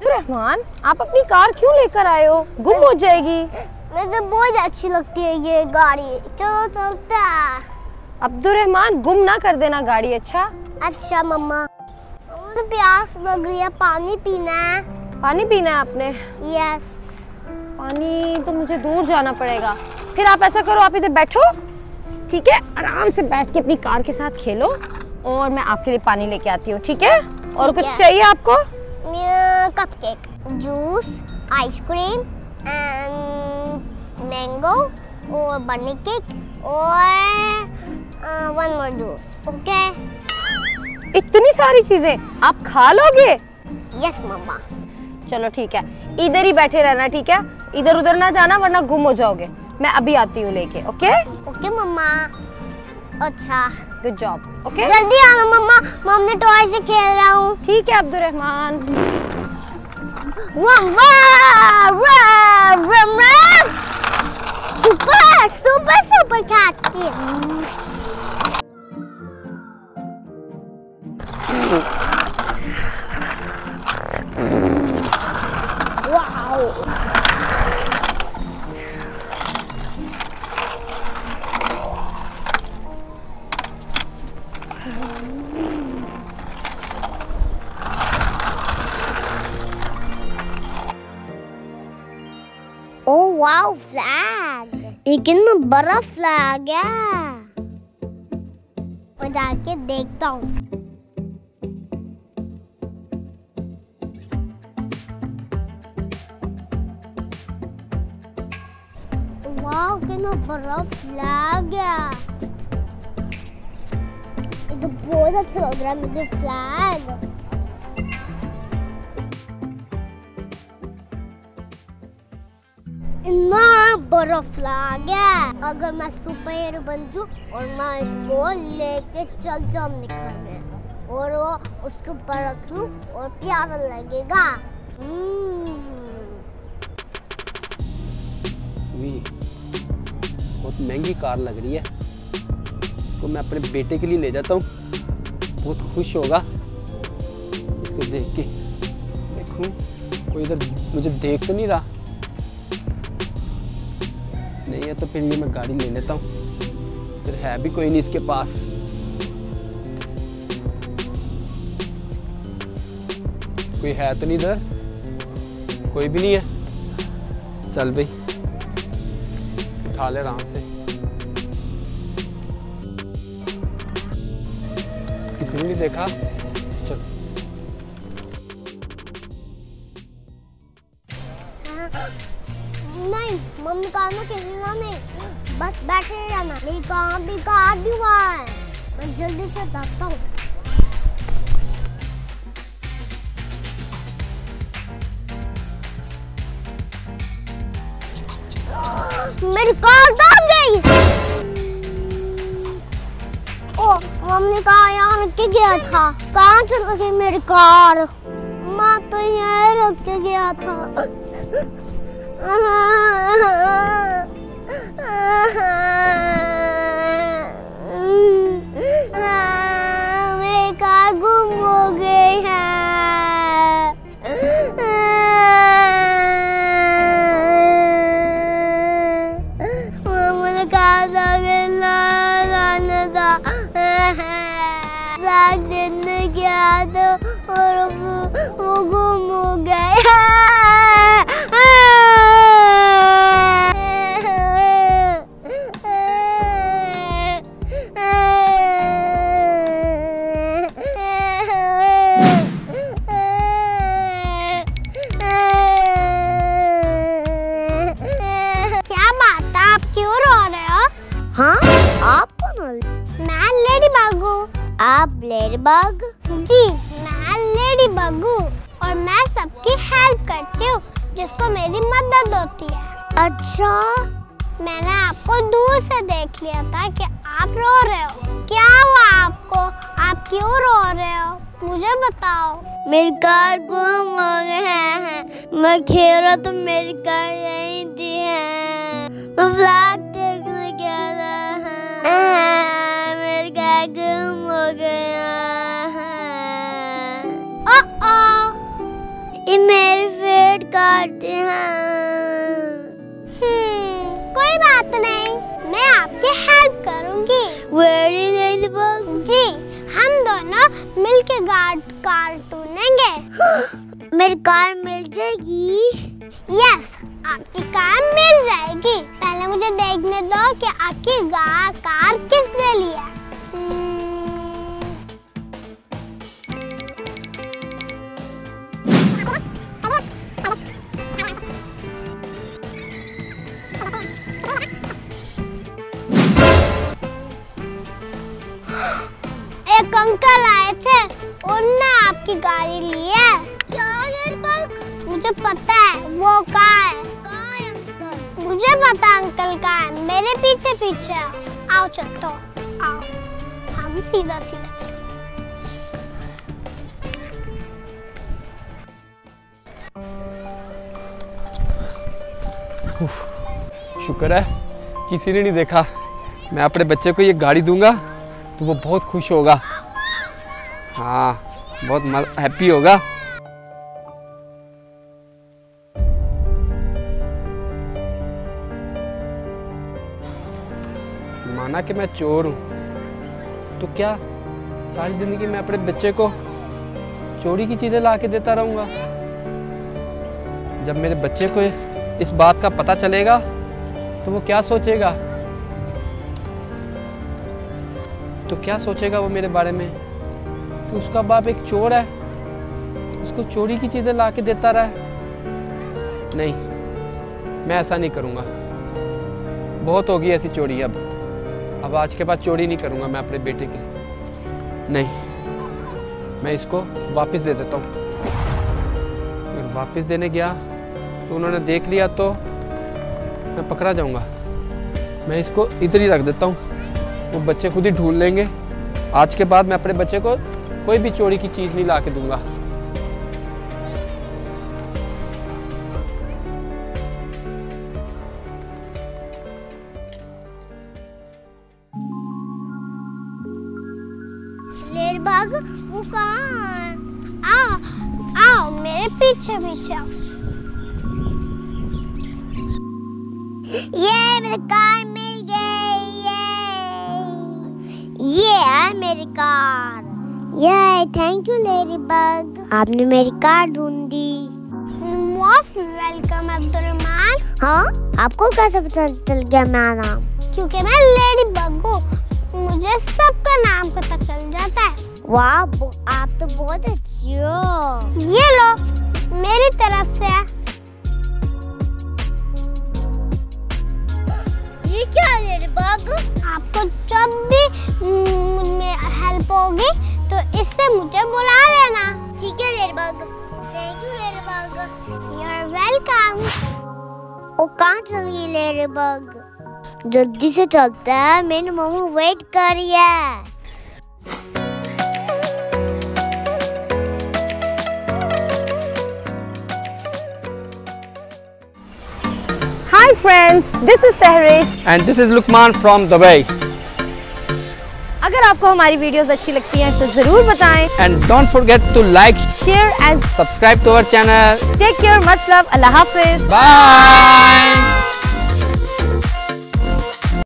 रहमान, आप अपनी कार क्यों लेकर आए हो? गुम हो जाएगी। मुझे बहुत अच्छी लगती है ये गाड़ी, चलो चलते हैं। अब्दुर्रहमान, गुम ना कर देना गाड़ी। अच्छा मम्मा, मुझे प्यास लग रही है, पानी पीना है। पानी पीना है आपने? यस। पानी तो मुझे दूर जाना पड़ेगा। फिर आप ऐसा करो, आप इधर बैठो, ठीक है? आराम से बैठ के अपनी कार के साथ खेलो और मैं आपके लिए पानी लेके आती हूँ, ठीक है? और कुछ चाहिए आपको? Cupcake, juice, ice cream and mango और बर्नी केक और वन मोर जूस। ओके? इतनी सारी चीजें आप खा लोगे? यस मम्मा। चलो ठीक है, इधर ही बैठे रहना, ठीक है? इधर उधर ना जाना वरना गुम हो जाओगे। मैं अभी आती हूँ लेके। ओके? ओके मम्मा। अच्छा, गुड जॉब। ओके, जल्दी आना मम्मा, मैं अपने टॉय से खेल रहा हूँ। ठीक है अब्दुर्रहमान। वाह वाह वाह वाह, सुपर सुपर सुपर खाती। वाओ, ओह वाओ, फ्लैग, ये कितना बड़ा फ्लैग है। मैं जाके देखता हूँ। वाओ, कितना बड़ा फ्लैग है। ये तो बहुत अच्छा लग रहा है मुझे फ्लैग। इतना बड़ा फ्लैग है। अगर मैं सुपर हीरो बन जाऊं और मैं इसको लेके चल जाऊं निकल में और वो उसके ऊपर रख लूं और प्यारा लगेगा। बहुत महंगी कार लग रही है, इसको मैं अपने बेटे के लिए ले जाता हूँ, बहुत खुश होगा इसको देख के। देखूं कोई इधर मुझे देख तो नहीं रहा, नहीं है तो फिर ये मैं गाड़ी ले लेता हूँ, फिर है भी कोई नहीं इसके पास। कोई है तो नहीं इधर, कोई भी नहीं है। चल भाई, उठा ले आराम से, किसी ने नहीं देखा। चल नहीं मम्मी कहा ना खेलना नहीं, बस बैठे रहना। मेरी कार भी कार हुआ है, मैं जल्दी से जाता हूँ। मेरी कार दब गई। ओ, मम्मी कहा यहाँ रख के गया था, कहाँ चल गई मेरी कार? माँ तो यहाँ रख के गया था। मेरी कार गुम हो गई है। मुझे कहा था कि लाने था, दिन गया तो और वो गुम हो गया। क्या बात है, आप क्यों रो रहे हो? हाँ, आप कौन हो? मैं लेडी बग हूँ। आप लेडी बग? जी, मैं लेडी बग हूँ और मैं सबकी हेल्प करती हूँ जिसको मेरी मदद होती है। अच्छा, मैंने आपको दूर से देख लिया था कि आप रो रहे हो। क्या हुआ आपको? आप क्यों रो रहे हो? मुझे बताओ। मेरी कार गुम हो गई है, मैं खेल रहा तो मेरी कार यहीं थी है। मैं फ्लैग देखने गया था, मेरी कार गुम हो गया है। ये मेरे पेट काटते हैं। कोई बात नहीं, मैं आपकी हेल्प करूंगी। Very ladybug. जी, हम दोनों मिलके कार टूनेंगे। मेरी कार मिल जाएगी? यस, आपकी कार मिल जाएगी। पहले मुझे देखने दो कि आपकी कार किसने लिया। एक अंकल आए थे, उन्होंने आपकी गाड़ी ली है। क्या लेडीबग? मुझे पता है वो कहाँ है। कहाँ है अंकल? मुझे पता अंकल कहाँ है, मेरे पीछे पीछे आओ। चलते आओ, हम सीधा सीधा चलो। शुक्र है किसी ने नहीं देखा। मैं अपने बच्चे को ये गाड़ी दूंगा तो वो बहुत खुश होगा। हाँ, बहुत हैप्पी होगा। माना कि मैं चोर हूँ तो क्या सारी जिंदगी मैं अपने बच्चे को चोरी की चीजें ला के देता रहूंगा? जब मेरे बच्चे को इस बात का पता चलेगा तो वो क्या सोचेगा? वो मेरे बारे में कि उसका बाप एक चोर है, उसको चोरी की चीजें ला के देता रहा है। नहीं, मैं ऐसा नहीं करूँगा। बहुत होगी ऐसी चोरी। अब आज के बाद चोरी नहीं करूँगा मैं अपने बेटे के लिए। नहीं, मैं इसको वापस दे देता हूँ। अगर वापस देने गया तो उन्होंने देख लिया तो मैं पकड़ा जाऊँगा। मैं इसको इधर ही रख देता हूँ, वो बच्चे खुद ही ढूंढ लेंगे। आज के बाद मैं अपने बच्चे को कोई भी चोरी की चीज़ नहीं ला के दूंगा। लेडीबग, वो कहाँ है? आओ मेरे पीछे पीछे आओ। ये मेरी कार मिल गई। ये है मेरी कार। ये थैंक यू लेडीबग, आपने मेरी कार ढूंढी। Most welcome Abdul Rahman. हाँ, आपको कैसे पता चल गया मेरा नाम? क्योंकि मैं लेडीबग हूँ, मुझे सबका नाम पता चल जाता है। वाह, आप तो बहुत अच्छी हो। ये लो, मेरी तरफ से। ये क्या है लेडीबग? आपको जब भी हेल्प होगी तो इससे मुझे बुला लेना। ठीक है ladybug. Thank you ladybug. You are welcome. ओ कहाँ चल गई लेडीबग? जल्दी से चलता है, मेरी मम्मा वेट कर रही है। Hi friends, this is Sehrish and this is Lukman from Dubai. अगर आपको हमारी वीडियोस अच्छी लगती हैं तो जरूर बताएं। And don't forget to like, share and subscribe to our channel. Take care, much love, Allah Hafiz. Bye.